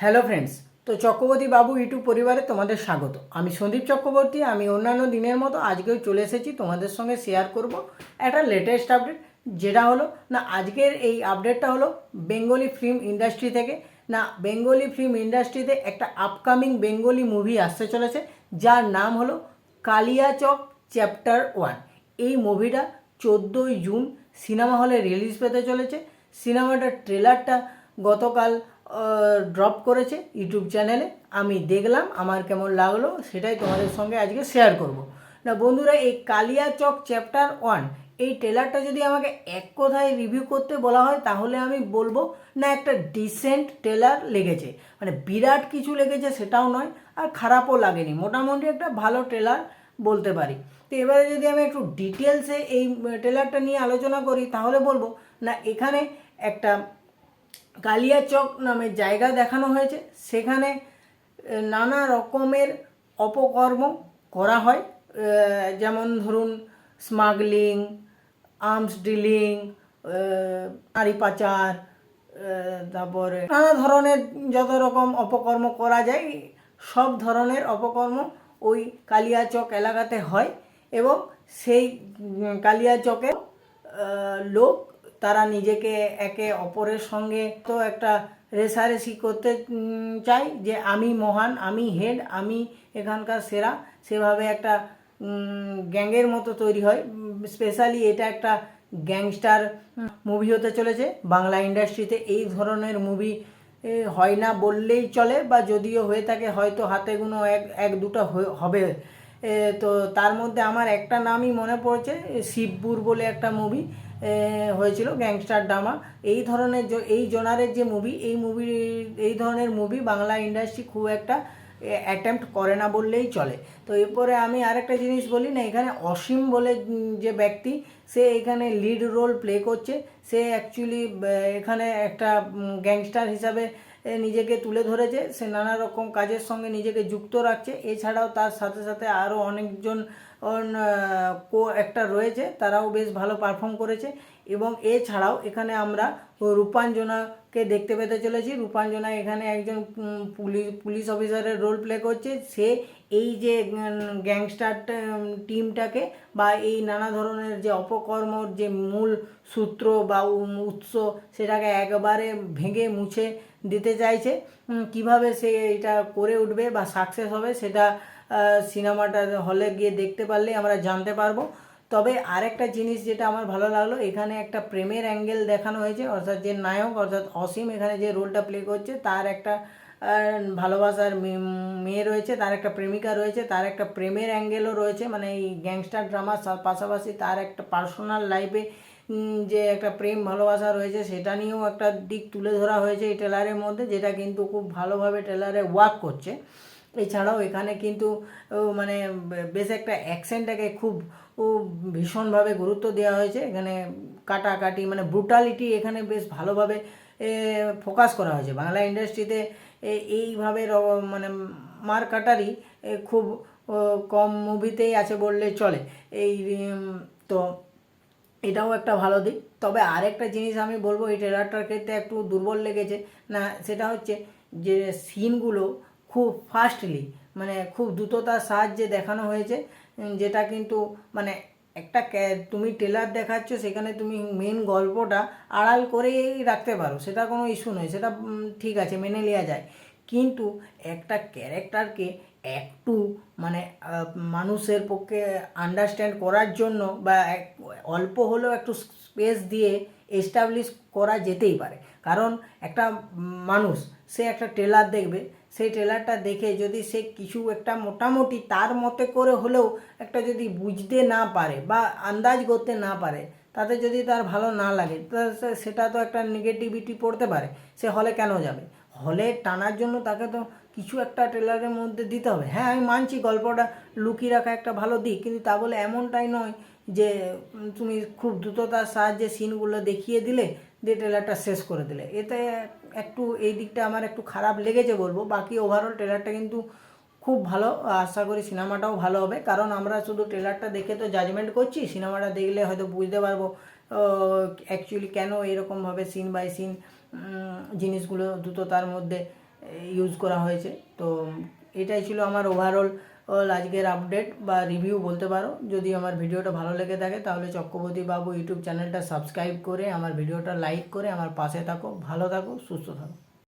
Hello friends, তো চক্রবর্তী বাবু YouTube পরিবারে তোমাদের স্বাগত। আমি সন্দীপ চক্রবর্তী। আমি অন্যান্য দিনের মতো আজকেও চলে এসেছি তোমাদের সঙ্গে শেয়ার করব একটা লেটেস্ট আপডেট, যেটা হলো না আজকের এই আপডেটটা হলো বেঙ্গলি ফিল্ম ইন্ডাস্ট্রি থেকে। না বেঙ্গলি ফিল্ম ইন্ডাস্ট্রিতে একটা আপকামিং বেঙ্গলি মুভি আসতে চলেছে, যার নাম হলো কালিয়াচক চ্যাপ্টার 1। এই মুভিটা 14ই জুন সিনেমা হলে রিলিজ পেতে চলেছে। সিনেমাটার ট্রেলারটা গতকাল ড্রপ করেছে ইউটিউব চ্যানেলে। আমি দেখলাম, আমার কেমন লাগলো সেটাই তোমাদের সঙ্গে আজকে শেয়ার করব। না বন্ধুরা, এই কালিয়াচক চ্যাপ্টার 1 এই ট্রেলারটা যদি আমাকে এক কথায় রিভিউ করতে বলা হয়, তাহলে আমি বলবো না একটা ডিসেন্ট ট্রেলার লেগেছে। মানে বিরাট কিছু লেগেছে সেটাও নয়, আর খারাপও লাগেনি, মোটামুটি একটা ভালো ট্রেলার বলতে পারি। তো এবারে যদি আমি একটু ডিটেলসে এই ট্রেলারটা নিয়ে আলোচনা করি, তাহলে বলবো না এখানে একটা কালিয়াচক নামে জায়গা দেখানো হয়েছে। সেখানে নানা রকমের অপকর্ম করা হয়, যেমন ধরুন স্মাগলিং, আর্মস ডিলিং, নারী পাচার, তারপরে নানা ধরনের যত রকম অপকর্ম করা যায়, সব ধরনের অপকর্ম ওই কালিয়াচক এলাকাতে হয়। এবং সেই কালিয়াচকের লোক তারা নিজেকে একে অপরের সঙ্গে তো একটা রেষারেষি করতে চায় যে আমি মহান, আমি হেড, আমি এখানকার সেরা। সেভাবে একটা গ্যাংয়ের মতো তৈরি হয়। স্পেশালি এটা একটা গ্যাংস্টার মুভি হতে চলেছে। বাংলা ইন্ডাস্ট্রিতে এই ধরনের মুভি হয় না বললেই চলে, বা যদিও হয়ে থাকে হয়তো হাতে গোনা এক দুটো হবে। তো তার মধ্যে আমার একটা নামই মনে পড়ছে, শিবপুর বলে একটা মুভি হয়েছিল, গ্যাংস্টার ড্রামা। এই ধরনের এই জোনারের যে মুভি, এই ধরনের মুভি বাংলা ইন্ডাস্ট্রি খুব একটা অ্যাটেম্প্ট করে না বললেই চলে। তো এরপরে আমি আরেকটা জিনিস বলি না, এখানে অসীম বলে যে ব্যক্তি, সে এখানে লিড রোল প্লে করছে। সে অ্যাকচুয়ালি এখানে একটা গ্যাংস্টার হিসাবে নিজেকে তুলে ধরেছে। সে নানা রকম কাজের সঙ্গে নিজেকে যুক্ত রাখছে। এছাড়াও তার সাথে সাথে আরও অনেকজন কো অ্যাক্টর রয়েছে, তারাও বেশ ভালো পারফর্ম করেছে। এবং এছাড়াও এখানে আমরা রূপাঞ্জনাকে দেখতে পেতে চলেছি। রূপাঞ্জনা এখানে একজন পুলিশ অফিসারের রোল প্লে করছে। সে এই যে গ্যাংস্টার টিমটাকে বা এই নানা ধরনের যে অপকর্মর যে মূল সূত্র বা উৎস, সেটাকে একবারে ভেঙে মুছে দিতে চাইছে। কিভাবে সে এটা করে উঠবে বা সাকসেস হবে, সেটা সিনেমাটা হলে গিয়ে দেখতে পারলেই আমরা জানতে পারবো। তবে আরেকটা জিনিস যেটা আমার ভালো লাগলো, এখানে একটা প্রেমের অ্যাঙ্গেল দেখানো হয়েছে। অর্থাৎ যে নায়ক অর্থাৎ অসীম এখানে যে রোলটা প্লে করছে, তার একটা ভালোবাসার মেয়ে রয়েছে, তার একটা প্রেমিকা রয়েছে, তার একটা প্রেমের অ্যাঙ্গেলও রয়েছে। মানে এই গ্যাংস্টার ড্রামার পাশাপাশি তার একটা পার্সোনাল লাইফে যে একটা প্রেম ভালোবাসা রয়েছে, সেটা নিয়েও একটা দিক তুলে ধরা হয়েছে এই ট্রেলারের মধ্যে, যেটা কিন্তু খুব ভালোভাবে ট্রেলারে ওয়ার্ক করছে। এছাড়াও এখানে কিন্তু মানে বেশ একটা অ্যাকশনটাকে খুব ভীষণভাবে গুরুত্ব দেওয়া হয়েছে। এখানে কাটাকাটি মানে ব্রুটালিটি এখানে বেশ ভালোভাবে ফোকাস করা হয়েছে। বাংলা ইন্ডাস্ট্রিতে এইভাবে মানে মার কাটারি খুব কম মুভিতেই আছে বললে চলে। এই তো এটাও একটা ভালো দিক। তবে আরেকটা জিনিস আমি বলবো, এই ট্রেলারটার ক্ষেত্রে একটু দুর্বল লেগেছে না, সেটা হচ্ছে যে সিনগুলো খুব ফাস্টলি মানে খুব দ্রুততার সাহায্যে দেখানো হয়েছে। যেটা কিন্তু মানে একটা তুমি ট্রেলার দেখাচ্ছ, সেখানে তুমি মেন গল্পটা আড়াল করেই রাখতে পারো, সেটা কোনো ইস্যু নয়, সেটা ঠিক আছে, মেনে নেওয়া যায়। কিন্তু একটা ক্যারেক্টারকে একটু মানে মানুষের পক্ষে আন্ডারস্ট্যান্ড করার জন্য বা অল্প হলেও একটু স্পেস দিয়ে এস্টাবলিশ করা যেতেই পারে। কারণ একটা মানুষ সে একটা ট্রেলার দেখবে, সেই ট্রেলারটা দেখে যদি সে কিছু একটা মোটামুটি তার মতে করে হলেও একটা যদি বুঝতে না পারে বা আন্দাজ করতে না পারে, তাতে যদি তার ভালো না লাগে, সেটা তো একটা নেগেটিভিটি পড়তে পারে। সে হলে কেন যাবে? হলে টানার জন্য তাকে তো কিছু একটা ট্রেলারের মধ্যে দিতে হবে। হ্যাঁ, আমি মানছি গল্পটা লুকিয়ে রাখা একটা ভালো দিক, কিন্তু তা বলে এমনটাই নয় যে তুমি খুব দ্রুততার সাহায্যে সিনগুলো দেখিয়ে দিলে, দিয়ে ট্রেলারটা শেষ করে দিলে। এতে একটু এই দিকটা আমার একটু খারাপ লেগেছে বলবো। বাকি ওভারঅল ট্রেলারটা কিন্তু খুব ভালো, আশা করি সিনেমাটাও ভালো হবে। কারণ আমরা শুধু ট্রেলারটা দেখে তো জাজমেন্ট করছি, সিনেমাটা দেখলে হয়তো বুঝতে পারবো অ্যাকচুয়ালি কেন এরকমভাবে সিন বাই সিন জিনিসগুলো দ্রুততার মধ্যে ইউজ করা হয়েছে। তো এটাই ছিল আমার ওভারঅল আজকের আপডেট বা রিভিউ বলতে পারো। যদি আমার ভিডিওটা ভালো লেগে থাকে তাহলে চক্রবর্তী বাবু ইউটিউব চ্যানেলটা সাবস্ক্রাইব করে আমার ভিডিওটা লাইক করে আমার পাশে থাকো। ভালো থাকো, সুস্থ থাকো।